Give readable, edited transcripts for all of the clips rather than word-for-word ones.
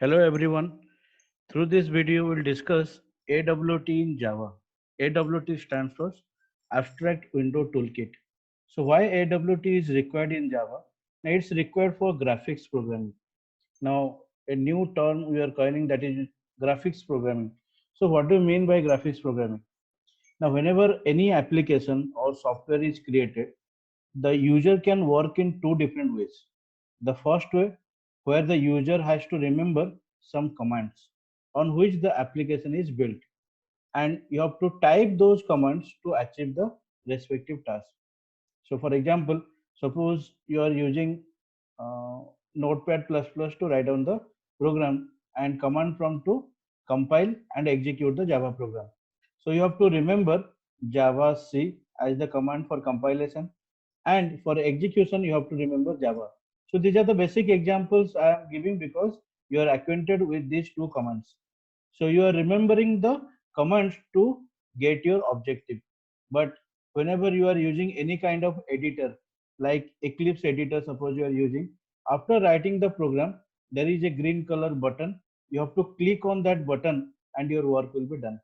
Hello everyone. Through this video, we'll discuss AWT in Java. AWT stands for Abstract Window Toolkit. So why AWT is required in Java? Now it's required for graphics programming. Now a new term we are coining, that is graphics programming. So what do you mean by graphics programming? Now whenever any application or software is created, the user can work in two different ways. The first way, where the user has to remember some commands on which the application is built, and you have to type those commands to achieve the respective task. So for example, suppose you are using uh, notepad plus plus to write down the program and command prompt to compile and execute the Java program. So you have to remember Java C as the command for compilation, and for execution you have to remember Java. So these are the basic examples I am giving because you are acquainted with these two commands. So you are remembering the commands to get your objective. But whenever you are using any kind of editor like Eclipse editor, suppose you are using, after writing the program, there is a green color button. You have to click on that button and your work will be done.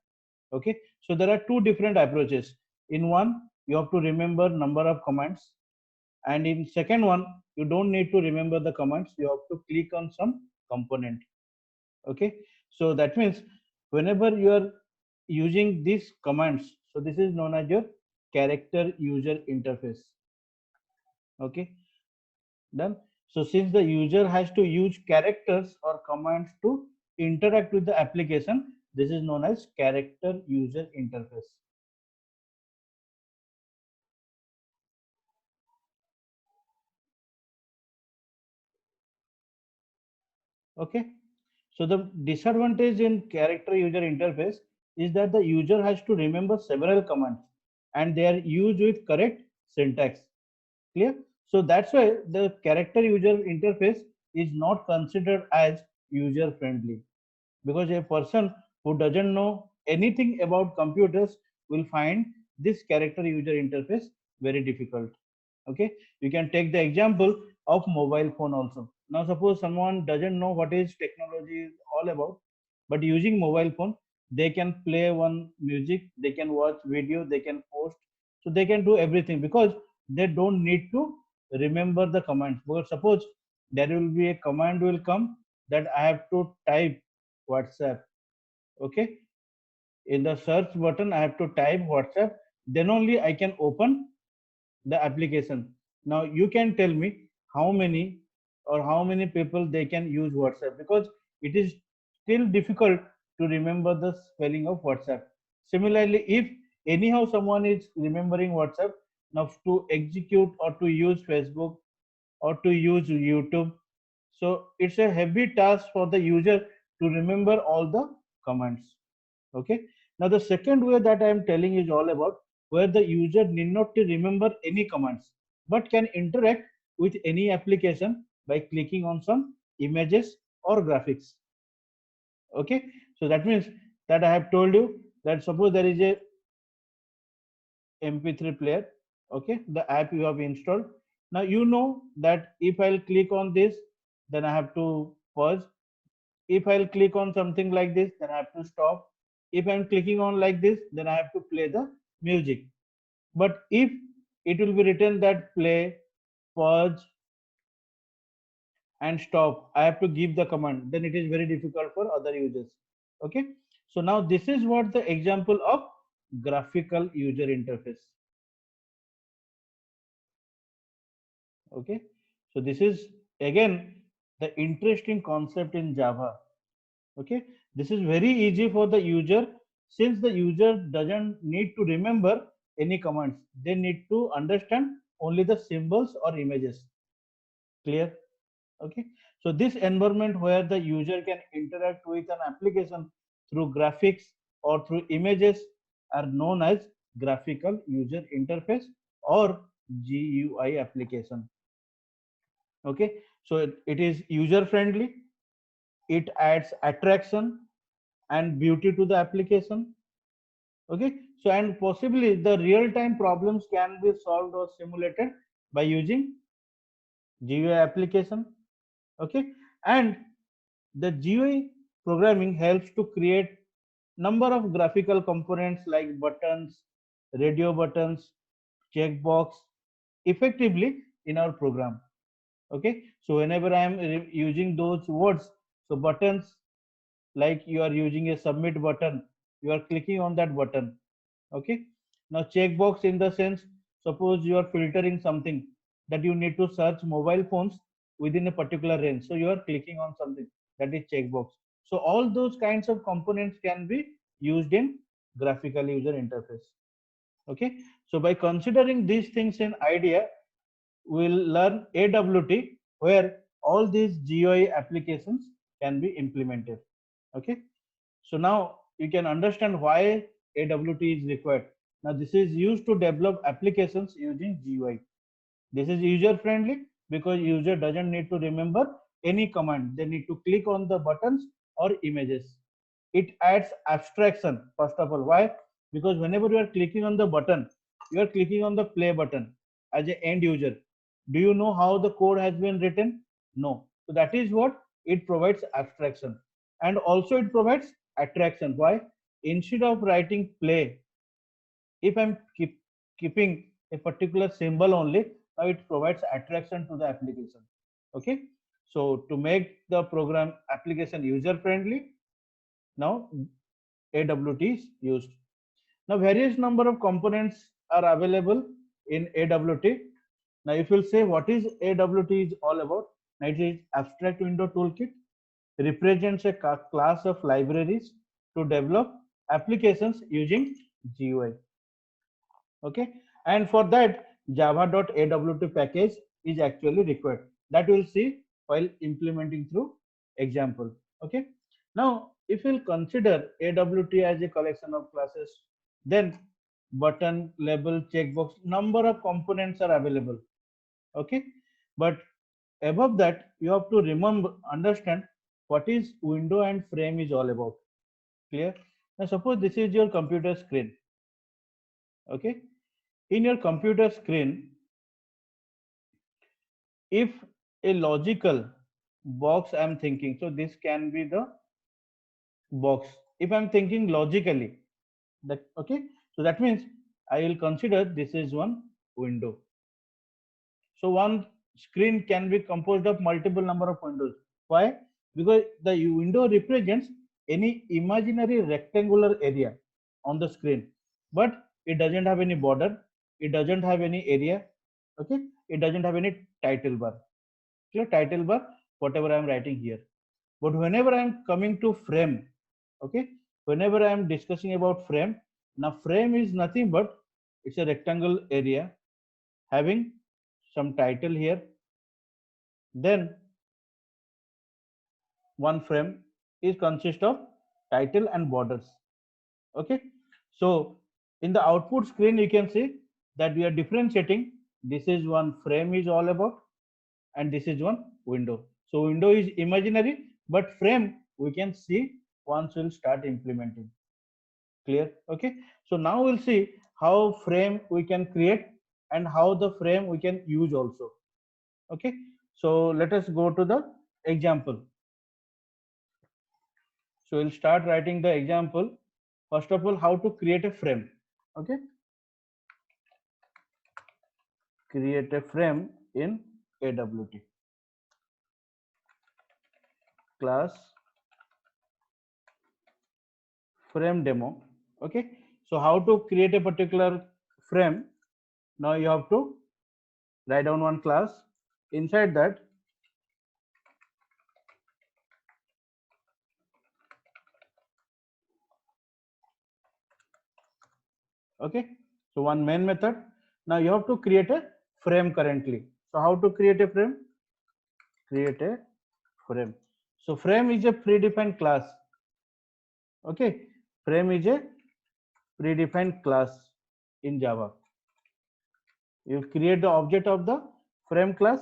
Okay, so there are two different approaches. In one, you have to remember number of commands, and in second one, you don't need to remember the commands. You have to click on some component. Okay, so that means whenever you are using these commands, so this is known as your character user interface. Okay, done. So since the user has to use characters or commands to interact with the application, this is known as character user interface. Okay, so the disadvantage in character user interface is that the user has to remember several commands and they are used with correct syntax. Clear? So that's why the character user interface is not considered as user friendly, because a person who doesn't know anything about computers will find this character user interface very difficult. Okay, you can take the example of mobile phone also. Now suppose someone doesn't know what is technology is all about, but using mobile phone, they can play one music, they can watch video, they can post, so they can do everything because they don't need to remember the commands. But suppose there will be a command will come that I have to type WhatsApp. Okay, in the search button I have to type WhatsApp, then only I can open the application. Now you can tell me how many or how many people they can use WhatsApp, because it is still difficult to remember the spelling of WhatsApp. Similarly, if anyhow someone is remembering WhatsApp, now to execute or to use Facebook or to use YouTube, so it's a heavy task for the user to remember all the commands. Okay, now the second way that I am telling is all about where the user need not to remember any commands but can interact with any application by clicking on some images or graphics. Okay, so that means that I have told you that suppose there is a mp3 player. Okay, the app you have installed. Now you know that if I'll click on this, then I have to pause. If I'll click on something like this, then I have to stop. If I'm clicking on like this, then I have to play the music. But if it will be written that play, pause, and stop, I have to give the command, then it is very difficult for other users. Okay, so now this is what the example of graphical user interface. Okay, so this is again the interesting concept in Java. Okay, this is very easy for the user, since the user doesn't need to remember any commands, they need to understand only the symbols or images. Clear? Okay, so this environment where the user can interact with an application through graphics or through images are known as graphical user interface or GUI application. Okay, so it is user friendly, it adds attraction and beauty to the application. Okay, so and possibly the real time problems can be solved or simulated by using GUI application. Okay, and The GUI programming helps to create number of graphical components like buttons, radio buttons, checkbox effectively in our program. Okay, so whenever I am using those words, so buttons, like you are using a submit button, you are clicking on that button. Okay, now checkbox in the sense, suppose you are filtering something that you need to search mobile phones within a particular range, so you are clicking on something, that is checkbox. So all those kinds of components can be used in graphical user interface. Okay, so by considering these things in idea, we'll learn AWT, where all these GUI applications can be implemented. Okay, so now you can understand why AWT is required. Now this is used to develop applications using GUI. This is user friendly because user doesn't need to remember any command. They need to click on the buttons or images. It adds abstraction first of all. Why? Because whenever you are clicking on the button, you are clicking on the play button as an end user. Do you know how the code has been written? No. So that is what it provides, abstraction. And also it provides attraction. Why? Instead of writing play, if I'm keeping a particular symbol only, now it provides attraction to the application. Okay, so to make the program application user friendly, now AWT is used. Now various number of components are available in AWT. Now if you'll say what is AWT is all about, now it is abstract window toolkit, represents a class of libraries to develop applications using GUI. Okay, and for that java.awt package is actually required, that we'll see while implementing through example. Okay, now if we'll consider AWT as a collection of classes, then button, label, checkbox, number of components are available. Okay, but above that you have to remember, understand what is window and frame is all about. Clear? Now suppose this is your computer screen. Okay, in your computer screen, if a logical box I'm thinking, so this can be the box. If I'm thinking logically, that okay, so that means I will consider this is one window. So one screen can be composed of multiple number of windows. Why? Because the window represents any imaginary rectangular area on the screen, but it doesn't have any border, it doesn't have any area. Okay, it doesn't have any title bar. Clear? Title bar, whatever I am writing here. But whenever I am coming to frame, okay, whenever I am discussing about frame, now frame is nothing but it's a rectangle area having some title here, then one frame is consist of title and borders. Okay, so in the output screen you can see that we are differentiating, this is one frame is all about and this is one window. So window is imaginary, but frame we can see once we'll start implementing. Clear? Okay, so now we'll see how frame we can create and how the frame we can use also. Okay, so let us go to the example. So we'll start writing the example. First of all, how to create a frame. Okay, create a frame in AWT. Class frame demo. Okay, so how to create a particular frame? Now you have to write down one class. Inside that, okay, so one main method. Now you have to create a frame currently. So how to create a frame? Create a frame. So frame is a predefined class. Okay, frame is a predefined class in Java. You create the object of the frame class.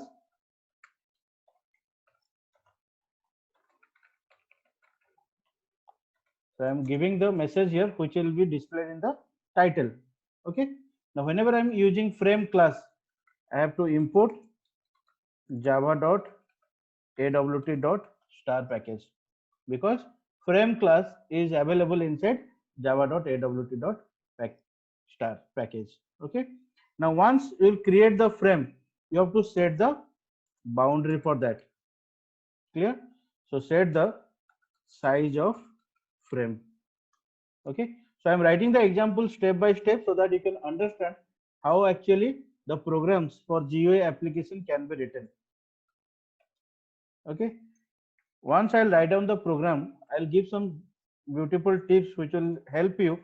So I am giving the message here which will be displayed in the title. Okay, now whenever I am using frame class, I have to import java.awt.star package. because frame class is available inside java.awt.pack package. Okay. Now once you create the frame, you have to set the boundary for that. Clear? So set the size of frame. Okay. So I'm writing the example step by step so that you can understand how actually the programs for GUI application can be written. Okay. Once I'll write down the program, I'll give some beautiful tips which will help you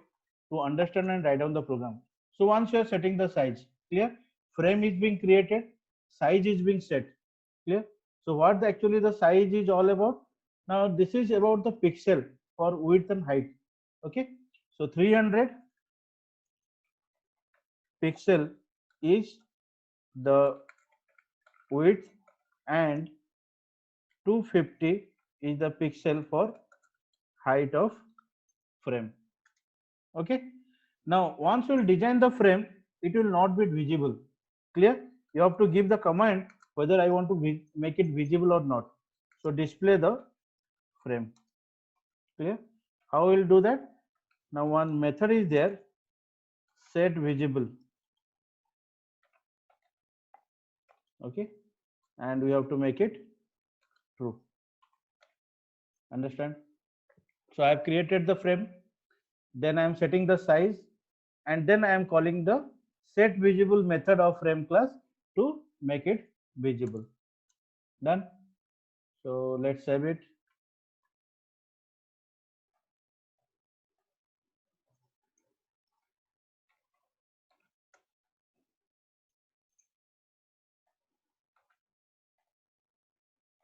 to understand and write down the program. So once you are setting the size, clear? Frame is being created, size is being set, clear? So what actually the size is all about? Now this is about the pixel for width and height. Okay. So 300 pixel is the width and 250 is the pixel for height of frame. Okay. Now once you will design the frame, it will not be visible. Clear? You have to give the command whether I want to make it visible or not. So display the frame. Clear? How we will do that? Now one method is there, set visible. Okay. And we have to make it true. Understand? So I have created the frame, then I am setting the size, and then I am calling the set visible method of frame class to make it visible. Done. So let's save it.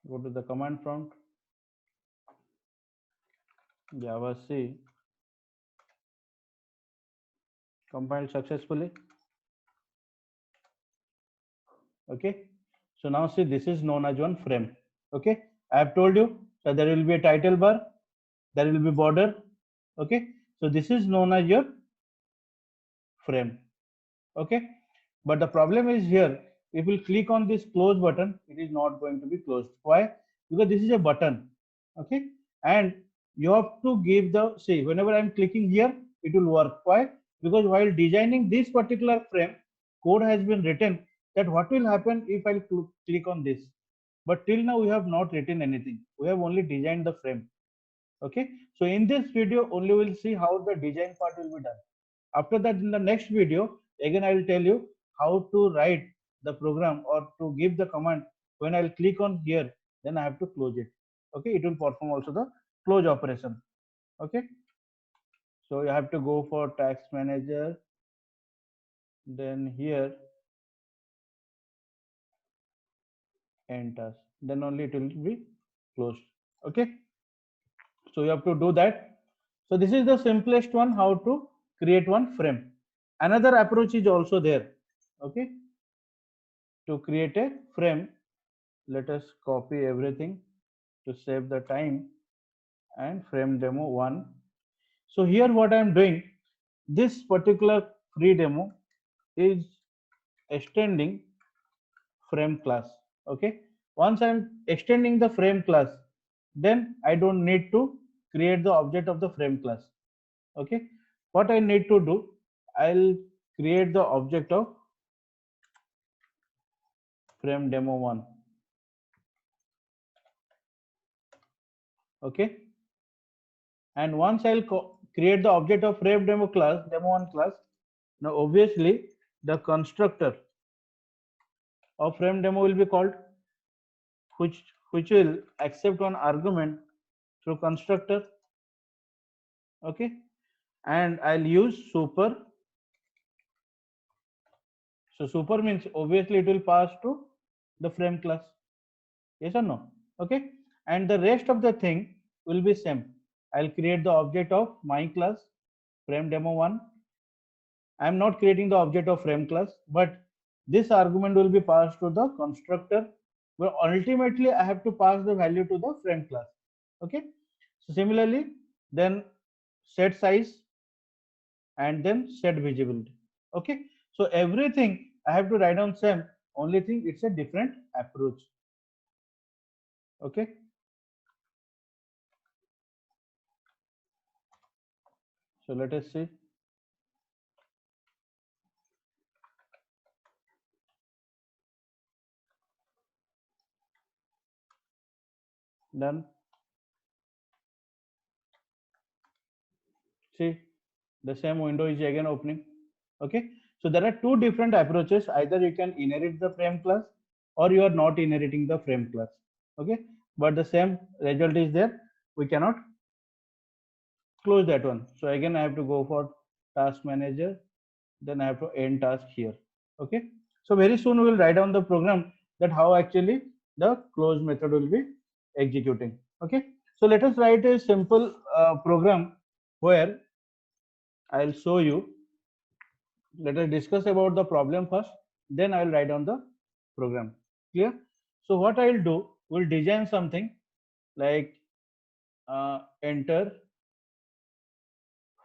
Go to the command prompt, Java C, compiled successfully. Okay. So now see, this is known as one frame. Okay. I have told you that there will be a title bar, there will be border. Okay. So this is known as your frame. Okay. But the problem is here, if you click on this close button, it is not going to be closed. Why? Because this is a button. Okay. And you have to give the, see, whenever I'm clicking here, it will work. Why? Because while designing this particular frame, code has been written that what will happen if I click on this. But till now we have not written anything. We have only designed the frame. Okay. So in this video only we'll see how the design part will be done. After that, in the next video, again I will tell you how to write the program or to give the command. When I'll click on here, then I have to close it. Okay, it will perform also the close operation. Okay, so you have to go for task manager, then here end task, then only it will be closed. Okay, so you have to do that. So this is the simplest one, how to create one frame. Another approach is also there. Okay, to create a frame, let us copy everything to save the time and frame demo 1. So here what I am doing, this particular free demo is extending frame class. Okay, once I am extending the frame class, then I don't need to create the object of the frame class. Okay, what I need to do, I'll create the object of frame demo 1. Okay, and once I'll create the object of frame demo class, demo1 class. Now obviously the constructor of frame demo will be called, which will accept one argument through constructor. Okay, and I'll use super. So super means obviously it will pass to the frame class. Yes or no? Okay, and the rest of the thing will be same. I'll create the object of my class frame demo 1. I'm not creating the object of frame class, but this argument will be passed to the constructor, but ultimately I have to pass the value to the frame class. Okay. So similarly, then set size and then set visibility. Okay. So everything I have to write down same. Only thing it's a different approach. Okay. So let us see. Done. See, the same window is again opening. Okay. So there are two different approaches. Either you can inherit the frame class or you are not inheriting the frame class. Okay. But the same result is there. We cannot close that one. So again, I have to go for task manager. Then I have to end task here. Okay. So very soon we will write down the program that how actually the close method will be executing. Okay. So let us write a simple program where I'll show you. Let us discuss about the problem first, then I will write down the program. Clear? So what I will do, we'll design something like enter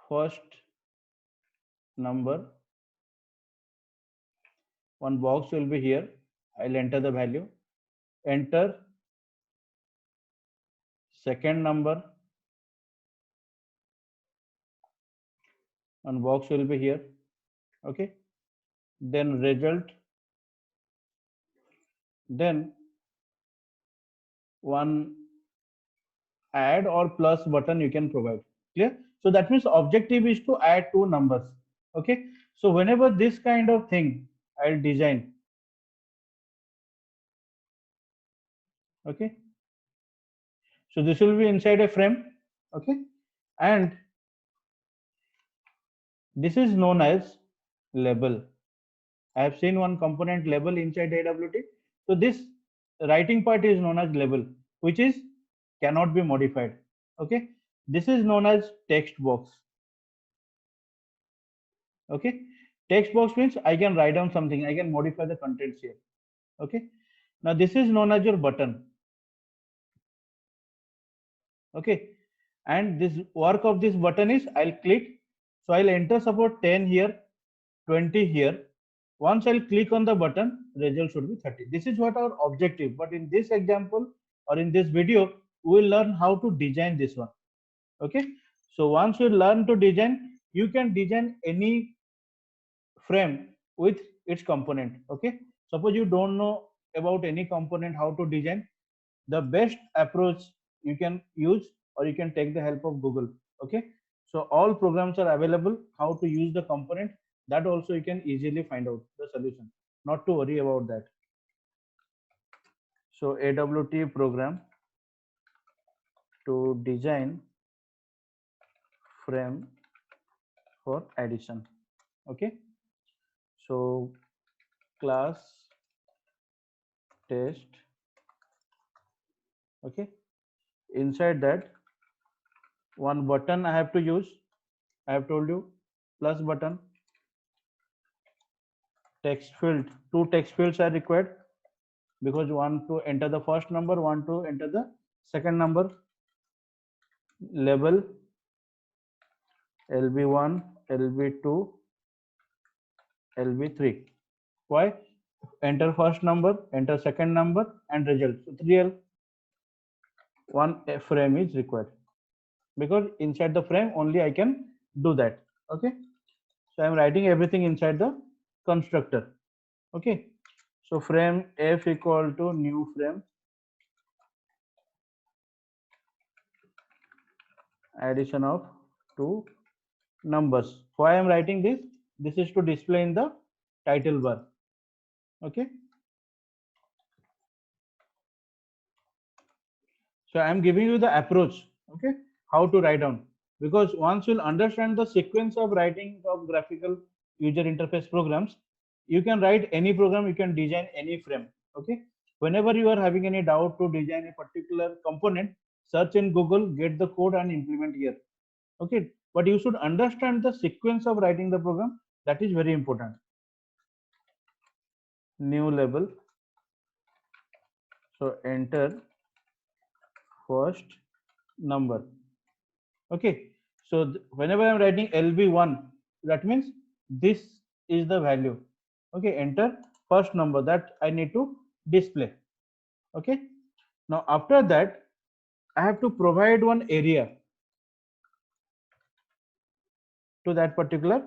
first number. One box will be here. I'll enter the value. Enter second number. One box will be here. Okay. Then result. Then one add or plus button you can provide. Clear? So that means objective is to add two numbers. Okay. So whenever this kind of thing I'll design. Okay. So this will be inside a frame. Okay. And this is known as label. I have seen one component label inside AWT. So this writing part is known as label, which is cannot be modified. Okay. This is known as text box. Okay. Text box means I can write down something. I can modify the contents here. Okay. Now this is known as your button. Okay. And this work of this button is I'll click. So I'll enter support 10 here, 20 here. Once I'll click on the button, result should be 30. This is what our objective. But in this example or in this video, we will learn how to design this one. Okay. So once you learn to design, you can design any frame with its component. Okay. Suppose you don't know about any component, how to design, the best approach you can use, or you can take the help of Google. Okay. So all programs are available, how to use the component, that also you can easily find out the solution, not to worry about that. So AWT program to design frame for addition. Okay. So class test. Okay. Inside that, one button I have to use. I have told you, plus button. Text field, two text fields are required, because one to enter the first number, one to enter the second number. Label LB1, LB2, LB3. Why? Enter first number, enter second number, and result. So 3L, one frame is required, because inside the frame only I can do that. Okay. So I am writing everything inside the constructor. Okay. So frame f equal to new frame, addition of two numbers. Why I am writing this? This is to display in the title bar. Okay. So I am giving you the approach. Okay. How to write down, because once you'll understand the sequence of writing of graphical user interface programs, you can write any program, you can design any frame. Okay. Whenever you are having any doubt to design a particular component, search in Google, get the code and implement here. Okay. But you should understand the sequence of writing the program. That is very important. New label. So enter first number. Okay. So whenever I'm writing LB1, that means this is the value. Okay. Enter first number that I need to display. Okay. Now after that, I have to provide one area. to that particular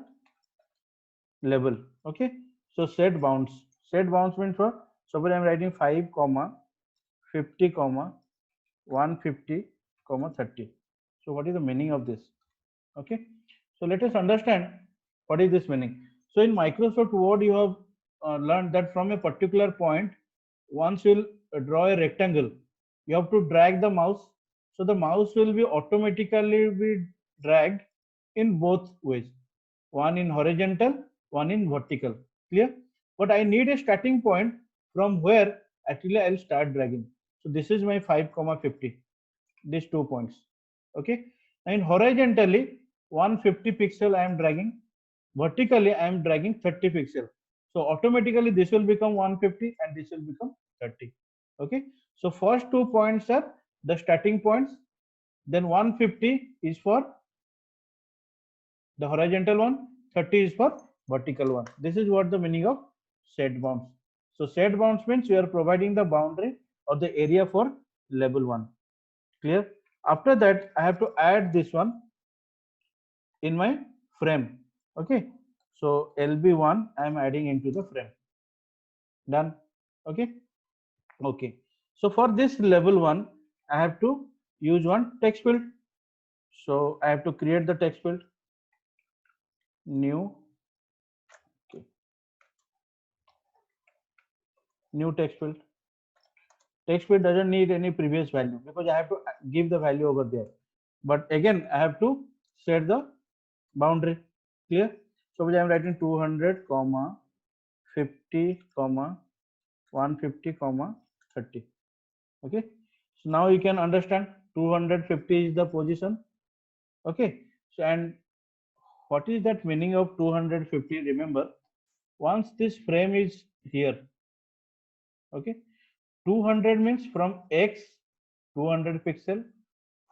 level. Okay, so set bounds. Set bounds means for, suppose I am writing 5 comma 50 comma 150 comma 30. So what is the meaning of this? Okay, so let us understand what is this meaning. So in Microsoft Word you have learned that from a particular point, once you will draw a rectangle, you have to drag the mouse. So the mouse will be automatically be dragged in both ways, one in horizontal, one in vertical. Clear? But I need a starting point from where actually I'll start dragging. So this is my 5 comma 50, these 2 points. Okay, and horizontally 150 pixel I am dragging, vertically I am dragging 30 pixel. So automatically this will become 150 and this will become 30. Okay, so first 2 points are the starting points, then 150 is for the horizontal one, 30 is for vertical one. This is what the meaning of set bounds. So set bounds means you are providing the boundary or the area for level 1. Clear? After that I have to add this one in my frame. Okay, so lb1 I am adding into the frame. Done. Okay. Okay, so for this level 1 I have to use one text field. So I have to create the text field, new. Okay, new text field. Text field doesn't need any previous value because I have to give the value over there, but again I have to set the boundary. Clear? So I am writing 200 comma 50 comma 150 comma 30. Okay, so now you can understand 250 is the position. Okay, so and what is that meaning of 250? Remember, once this frame is here, okay, 200 means from x 200 pixel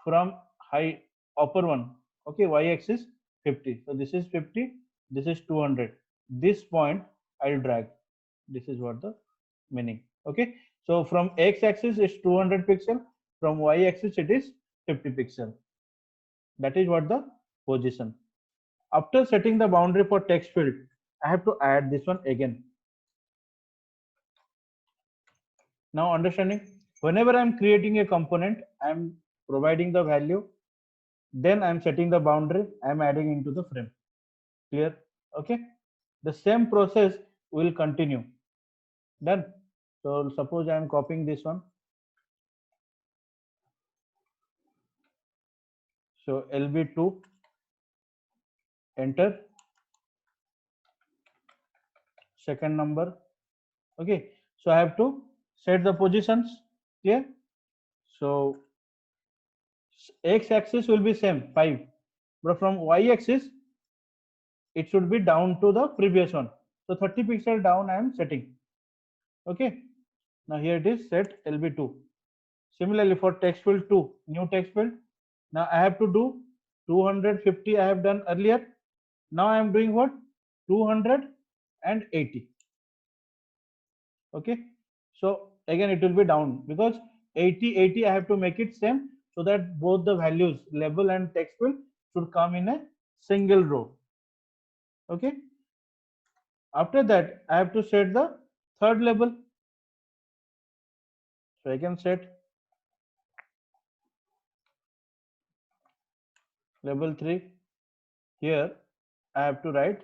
from high upper one. Okay, y axis 50. So this is 50, this is 200. This point I'll drag. This is what the meaning. Okay, so from x axis is 200 pixel, from y axis it is 50 pixel. That is what the position. After setting the boundary for text field, I have to add this one again. Now understanding, whenever I'm creating a component, I'm providing the value, then I'm setting the boundary, I'm adding into the frame. Clear? Okay, the same process will continue. Done. So suppose I am copying this one. So lb2, enter second number. Okay, so I have to set the positions. Clear? So x axis will be same 5, but from y axis it should be down to the previous one. So 30 pixel down I am setting. Okay, now here it is set lb2. Similarly for text field 2, new text field, now I have to do 250 I have done earlier. Now I am doing what? 280. Okay, so again it will be down because 80 I have to make it same, so that both the values level and text field should come in a single row. Okay, after that I have to set the third level. So I can set level 3. Here I have to write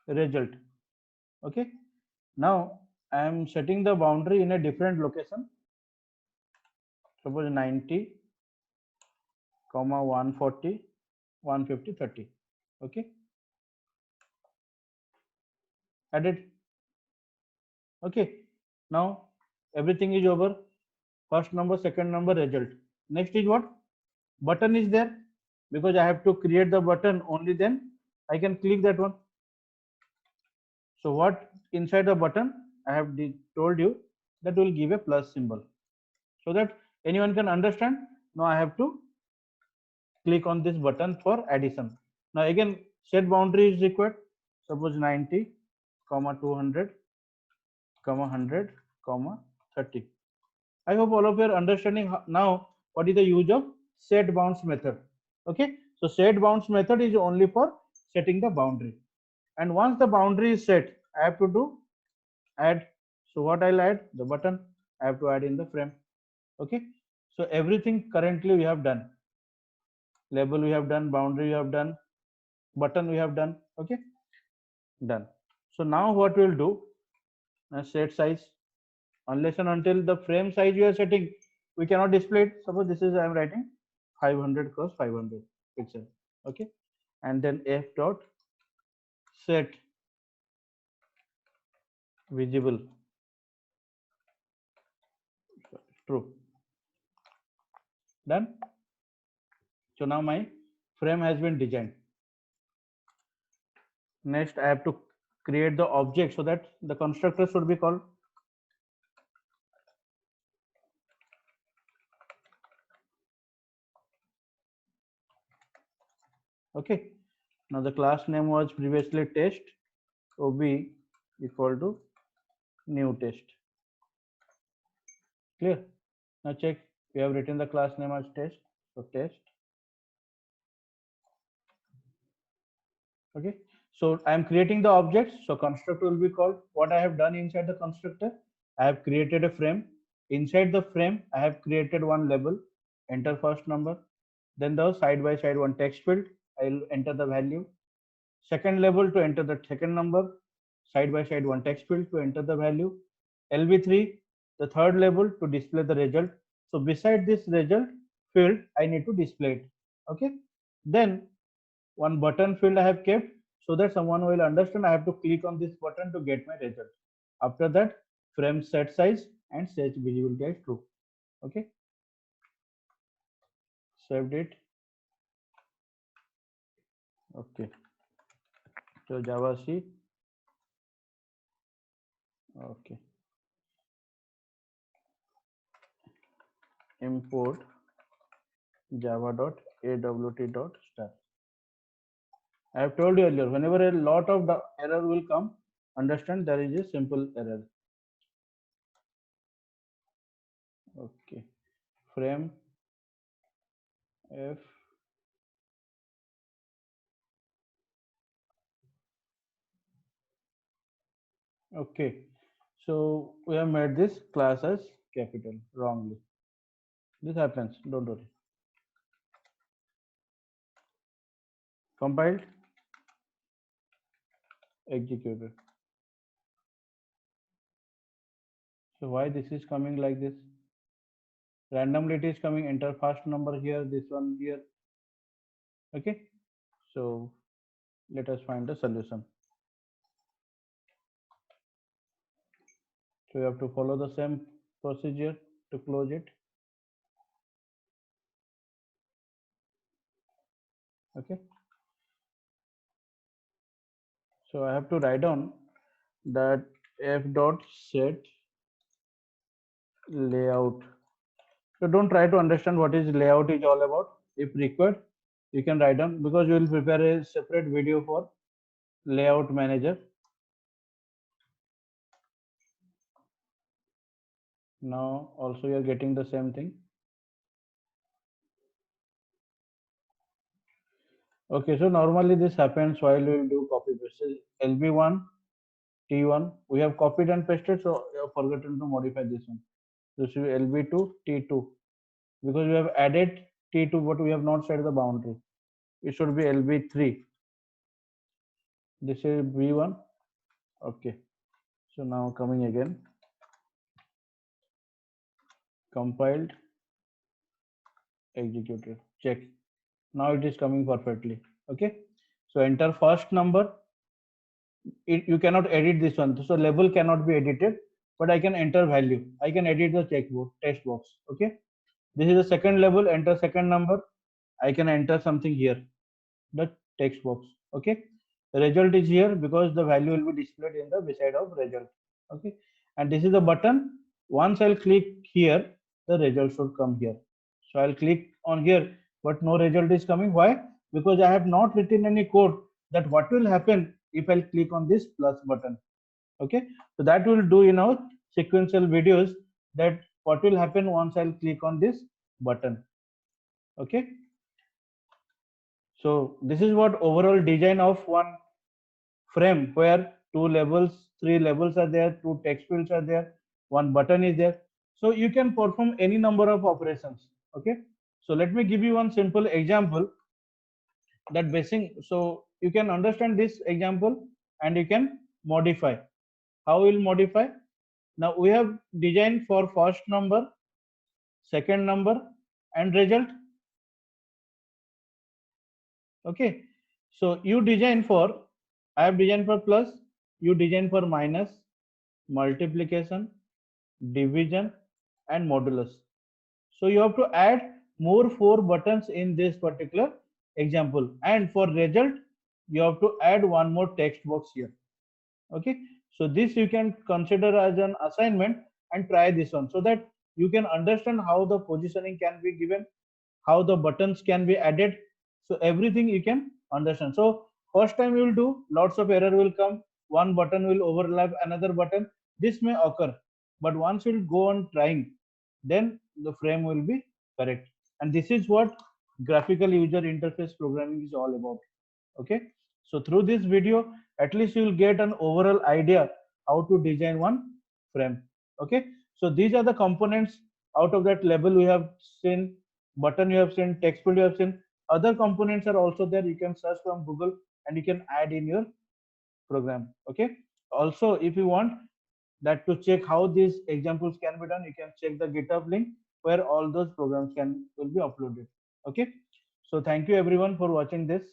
result. Okay, now I am setting the boundary in a different location. Suppose 90 comma 140 150 30. Okay, added. Okay, now everything is over. First number, second number, result. Next is what? Button is there, because I have to create the button, only then I can click that one. So what inside the button, I have told you that will give a plus symbol, so that anyone can understand. Now I have to click on this button for addition. Now again set boundary is required. Suppose 90 comma 200 comma 100 comma 30. I hope all of you are understanding now what is the use of set bounds method. Okay, So set bounds method is only for setting the boundary. And once the boundary is set, I have to do add. So what I'll add? The button I have to add in the frame. Okay. So everything currently we have done. Label we have done, boundary we have done, button we have done. Okay. Done. So now what we'll do, set size. Unless and until the frame size you are setting, we cannot display it. Suppose this is I am writing 500 cross 500 pixel. Okay. And then f dot set visible true. Done. So now my frame has been designed. Next I have to create the object, so that the constructor should be called. Okay. Now the class name was previously test, ob equal to new test. Clear? Now check, we have written the class name as test. So test. Okay. So I am creating the objects. So constructor will be called. What I have done inside the constructor, I have created a frame. Inside the frame, I have created one label. Enter first number. Then the side by side one text field. I will enter the value. Second label to enter the second number. Side by side one text field to enter the value. LB3, the third label to display the result. So beside this result field, I need to display it. Okay. Then one button field I have kept, so that someone will understand I have to click on this button to get my result. After that, frame set size and set visibility as true. Okay. Saved it. Okay. So Java C. Okay. Import java.awt.star. I have told you earlier, whenever a lot of the error will come, understand there is a simple error. Okay. Frame f okay. So we have made this class as capital wrongly. This happens, don't worry. Compiled, executed. So why this is coming like this? Randomly it is coming, enter first number here, this one here. Okay. So let us find the solution. So you have to follow the same procedure to close it. Okay. So I have to write down that f dot set layout. So don't try to understand what is layout is all about. If required, you can write down, because we will prepare a separate video for layout manager. Now also you are getting the same thing. Okay, so normally this happens while we will do copy paste. LB1, T1, we have copied and pasted, so we have forgotten to modify this one. This will be LB2, T2, because we have added T2, but we have not set the boundary. It should be LB3. This is B1. Okay, so now coming again, compiled, executed, check. Now it is coming perfectly. Okay, so enter first number. You cannot edit this one, so label cannot be edited, but I can enter value. I can edit the checkbox text box. Okay, this is the second label, enter second number. I can enter something here, the text box. Okay, the result is here because the value will be displayed in the beside of result. Okay, and this is the button. Once I'll click here, the result should come here. So I'll click on here, but no result is coming. Why? Because I have not written any code that what will happen if I'll click on this plus button. Okay, so that will do in our sequential videos, that what will happen once I'll click on this button. Okay, So this is what overall design of one frame, where two levels, three levels are there, two text fields are there, one button is there. So you can perform any number of operations. Okay. So let me give you one simple example that basic. So you can understand this example and you can modify. How will modify? Now we have designed for first number, second number, and result. Okay. So you design for, I have designed for plus, you design for minus, multiplication, division, and modulus. So you have to add more four buttons in this particular example. And for result, you have to add one more text box here. Okay. So this you can consider as an assignment and try this one, so that you can understand how the positioning can be given, how the buttons can be added. So everything you can understand. So first time you will do, lots of error will come, one button will overlap another button, this may occur, but once you will go on trying, then the frame will be correct. And this is what graphical user interface programming is all about. Okay. So through this video, at least you will get an overall idea how to design one frame. Okay. So these are the components. Out of that level we have seen, button you have seen, text field you have seen, other components are also there. You can search from Google and you can add in your program. Okay. Also, if you want that to check how these examples can be done, you can check the GitHub link where all those programs can will be uploaded. Okay. So thank you everyone for watching this.